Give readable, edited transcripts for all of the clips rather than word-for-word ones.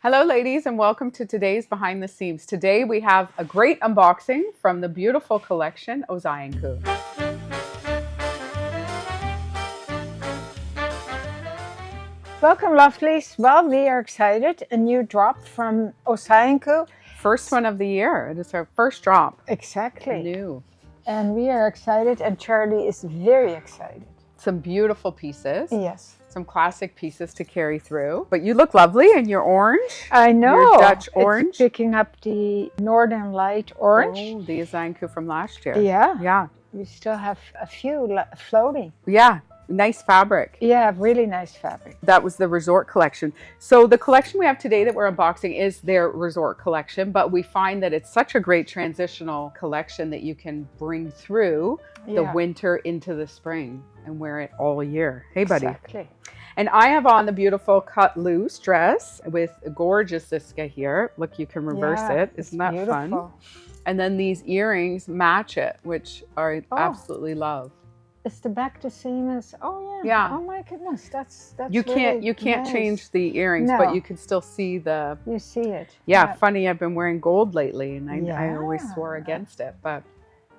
Hello ladies and welcome to today's Behind the Seams. Today we have a great unboxing from the beautiful collection Ozai N Ku. Welcome lovelies. Well, we are excited. A new drop from Ozai N Ku. First one of the year. It is our first drop. Exactly. New. And we are excited and Charlie is very excited. Some beautiful pieces. Yes. Some classic pieces to carry through. But you look lovely in your orange. I know. Your Dutch orange. It's picking up the Northern Light orange. Oh, the Ozai N Ku from last year. Yeah. Yeah. We still have a few floating. Yeah. Nice fabric. Yeah, really nice fabric. That was the resort collection. So the collection we have today that we're unboxing is their resort collection, but we find that it's such a great transitional collection that you can bring through the winter into the spring and wear it all year. Hey, buddy. Exactly. And I have on the beautiful cut loose dress with a gorgeous Ziska here. Look, you can reverse it. Isn't that fun? And then these earrings match it, which I absolutely love. Is the back the same as? Oh yeah. Yeah. Oh my goodness, that's you can't nice. change the earrings, but you can still see the. You see it. Yeah, funny. I've been wearing gold lately, and I always swore against it, but.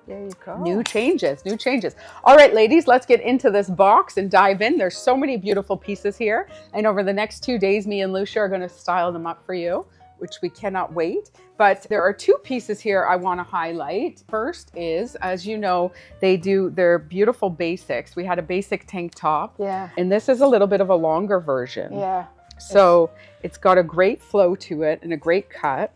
There you go. New changes, new changes. All right, ladies, let's get into this box and dive in. There's so many beautiful pieces here, and over the next 2 days, me and Lousje are going to style them up for you, which we cannot wait. But there are two pieces here I want to highlight. First is, as you know, they do their beautiful basics. We had a basic tank top. Yeah. And this is a little bit of a longer version. Yeah. So it's got a great flow to it and a great cut.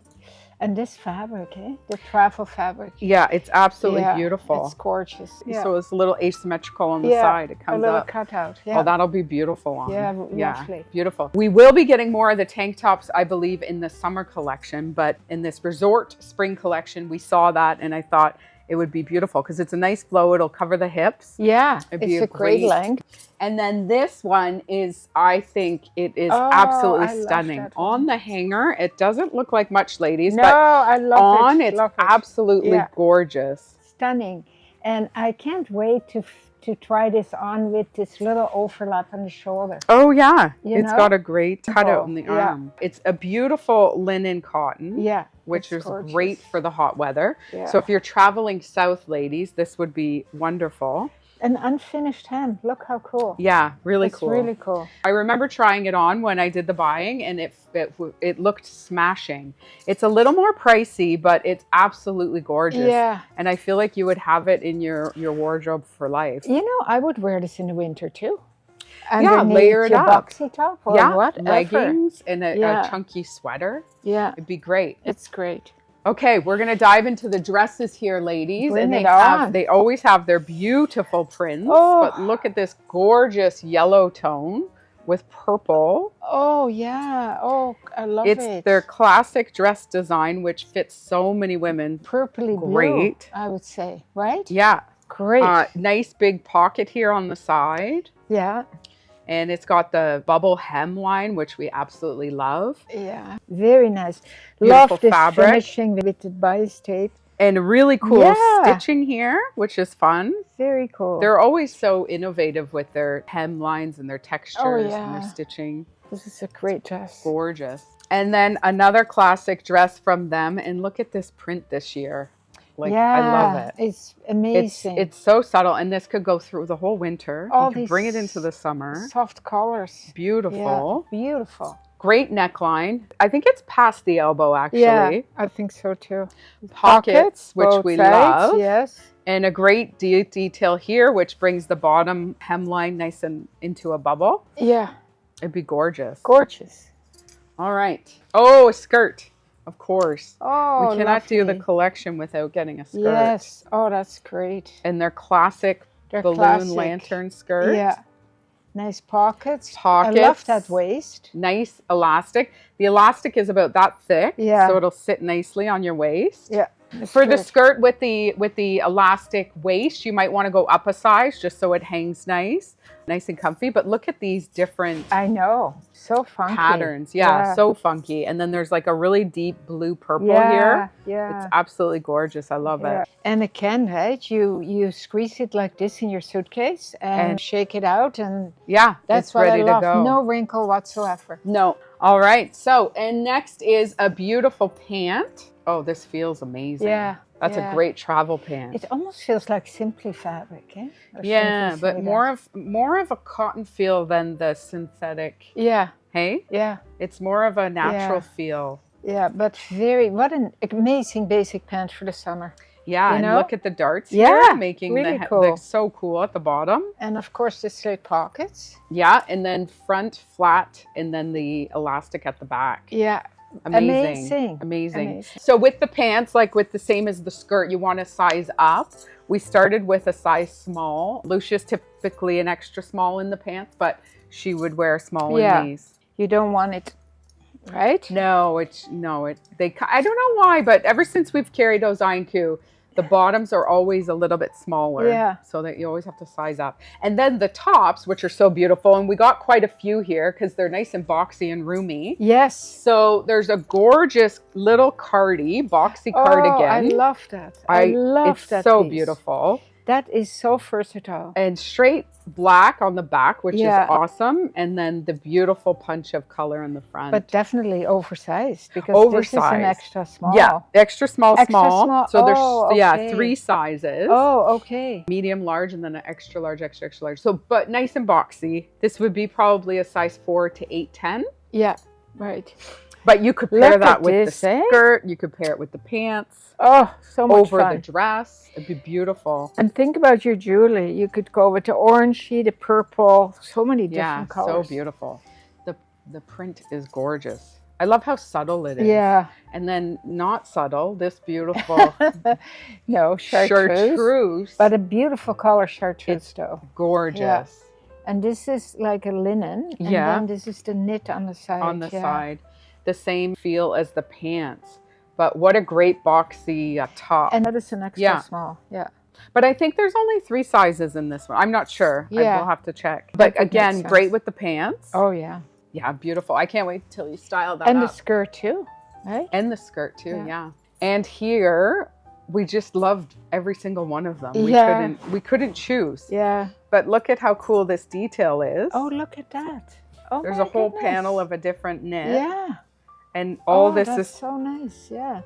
And this fabric, the travel fabric. Yeah, it's absolutely beautiful. It's gorgeous. Yeah. So it's a little asymmetrical on the side. It comes a little up. cutout. Yeah. Oh, that'll be beautiful on. Yeah, lovely. Beautiful. We will be getting more of the tank tops, I believe, in the summer collection, but in this resort spring collection, we saw that and I thought it would be beautiful because it's a nice flow. It'll cover the hips. Yeah, it's a great length. And then this one is, I think it is absolutely stunning. On the hanger, it doesn't look like much, ladies. No, but I love it. It's absolutely gorgeous. Stunning. And I can't wait to try this on with this little overlap on the shoulder. Oh yeah, it's got a great cutout in the arm. Yeah. It's a beautiful linen cotton. Yeah. Which is great for the hot weather. Yeah. So if you're traveling south, ladies, this would be wonderful. An unfinished hem. Look how cool. Yeah, really cool. It's really cool. I remember trying it on when I did the buying and it looked smashing. It's a little more pricey, but it's absolutely gorgeous. Yeah. And I feel like you would have it in your wardrobe for life. You know, I would wear this in the winter too. Yeah, layer it up. Boxy top or leggings and a chunky sweater. Yeah. It'd be great. It's great. Okay, we're going to dive into the dresses here, ladies. Bring and they always have their beautiful prints. Oh. But look at this gorgeous yellow tone with purple. Oh, yeah. Oh, I love it. It's their classic dress design, which fits so many women. Purpley blue, I would say, right? Yeah. Great. Nice big pocket here on the side. Yeah. And it's got the bubble hemline, which we absolutely love. Yeah, very nice. Beautiful love this fabric. finishing with the bias tape. And really cool stitching here, which is fun. Very cool. They're always so innovative with their hemlines and their textures and their stitching. This is a great dress. Gorgeous. And then another classic dress from them. And look at this print this year. Like, I love it. It's amazing. It's so subtle, and this could go through the whole winter. You can bring it into the summer. Soft colors. Beautiful. Yeah, beautiful. Great neckline. I think it's past the elbow, actually. Yeah, I think so too. Pockets, which we love. Yes. And a great detail here, which brings the bottom hemline nice and into a bubble. Yeah. It'd be gorgeous. Gorgeous. All right. Oh, a skirt. Of course. Oh, we cannot do the collection without getting a skirt. Yes. Oh, that's great. And their classic balloon lantern skirt. Yeah. Nice pockets. I love that waist. Nice elastic. The elastic is about that thick. Yeah. So it'll sit nicely on your waist. Yeah. For the skirt with the elastic waist, you might want to go up a size just so it hangs nice and comfy. But look at these different so funky patterns. Yeah, so funky. And then there's like a really deep blue purple here. Yeah, it's absolutely gorgeous. I love it. And again, right? You squeeze it like this in your suitcase and shake it out, and yeah, that's it's what ready I love. to go. No wrinkle whatsoever. No. All right. So, and next is a beautiful pant. Oh, this feels amazing. Yeah. That's a great travel pant. It almost feels like Simply fabric, eh? Or Yeah, Simply but Say more of a cotton feel than the synthetic. that. Yeah. Hey? Yeah. It's more of a natural feel. Yeah, but what an amazing basic pant for the summer. Yeah, You and know? look at the darts Yeah, here, making really the cool. so cool at the bottom. And of course the slit pockets. Yeah, and then front flat, and then the elastic at the back. Yeah. Amazing. So with the pants, like with the same as the skirt, you want to size up. We started with a size small. Lousje's typically an extra small in the pants, but she would wear a small in these. You don't want it, right? No, I don't know why, but ever since we've carried Ozai N Ku, the bottoms are always a little bit smaller. Yeah. So that you always have to size up. And then the tops, which are so beautiful, and we got quite a few here because they're nice and boxy and roomy. Yes. So there's a gorgeous little boxy cardigan. Oh, I love that. I love that. It's so piece. beautiful. That is so versatile. And straight black on the back, which is awesome. And then the beautiful punch of color in the front. But definitely oversized because this is an extra small. Yeah, extra small. So there's 3 sizes. Oh, okay. Medium, large, and then an extra large, extra large. So, but nice and boxy. This would be probably a size 4 to 8, 10. Yeah, right. But you could pair that with the skirt. You could pair it with the pants. Oh, so much fun. Over the dress. It'd be beautiful. And think about your jewelry. You could go with the orangey, the purple, so many different colors. So beautiful. The print is gorgeous. I love how subtle it is. Yeah. And then not subtle, this beautiful no, chartreuse. But a beautiful color chartreuse though. Gorgeous. Yeah. And this is like a linen. And then this is the knit on the side. On the side. The same feel as the pants. But what a great boxy top. And that is an extra small. Yeah. But I think there's only 3 sizes in this one. I'm not sure. Yeah. We'll have to check. But again, great with the pants. Oh, yeah. Yeah, beautiful. I can't wait till you style that And the skirt too, right? And the skirt too, yeah. And here, we just loved every single one of them. We couldn't choose. Yeah. But look at how cool this detail is. Oh, look at that. Oh, there's a whole panel of a different knit. Yeah. And all this is so nice, yeah.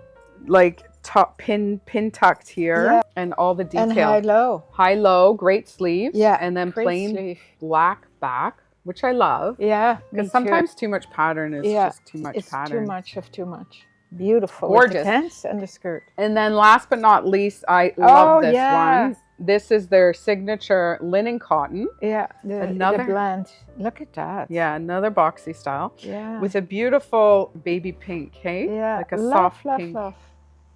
Like top pin tucked here, and all the detail. And high low, great sleeves. Yeah, and then plain black back, which I love. Yeah, because sometimes too much pattern is just too much pattern. Too much of too much. Beautiful, gorgeous. With the pants and the skirt. And then last but not least, I love this one. This is their signature linen cotton. Yeah, the blend. Look at that. Yeah, another boxy style. Yeah. With a beautiful baby pink, hey? Yeah. Like a soft pink.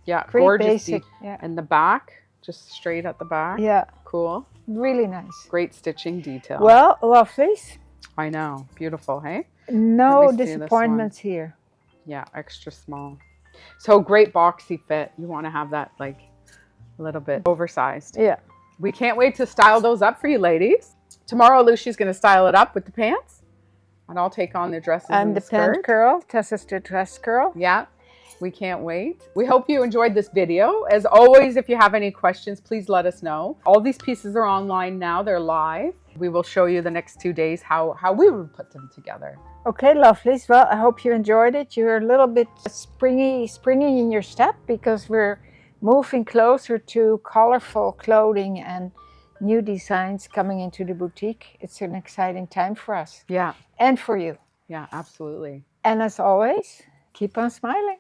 Yeah, great gorgeous. Basic. Yeah. And the back, just straight at the back. Yeah. Cool. Really nice. Great stitching detail. Well, lovelies. I know. Beautiful, hey? No disappointments here. Yeah, extra small. So great boxy fit. You want to have that like a little bit oversized. Yeah. We can't wait to style those up for you ladies. Tomorrow, Lousje's going to style it up with the pants. And I'll take on the dresses and the skirt. Pant girl. Tessa's the dress girl. Yeah. We can't wait. We hope you enjoyed this video. As always, if you have any questions, please let us know. All these pieces are online now. They're live. We will show you the next 2 days how we would put them together. Okay, lovelies. Well, I hope you enjoyed it. You're a little bit springy in your step because we're moving closer to colorful clothing and new designs coming into the boutique. It's an exciting time for us. Yeah. And for you. Yeah, absolutely. And as always, keep on smiling.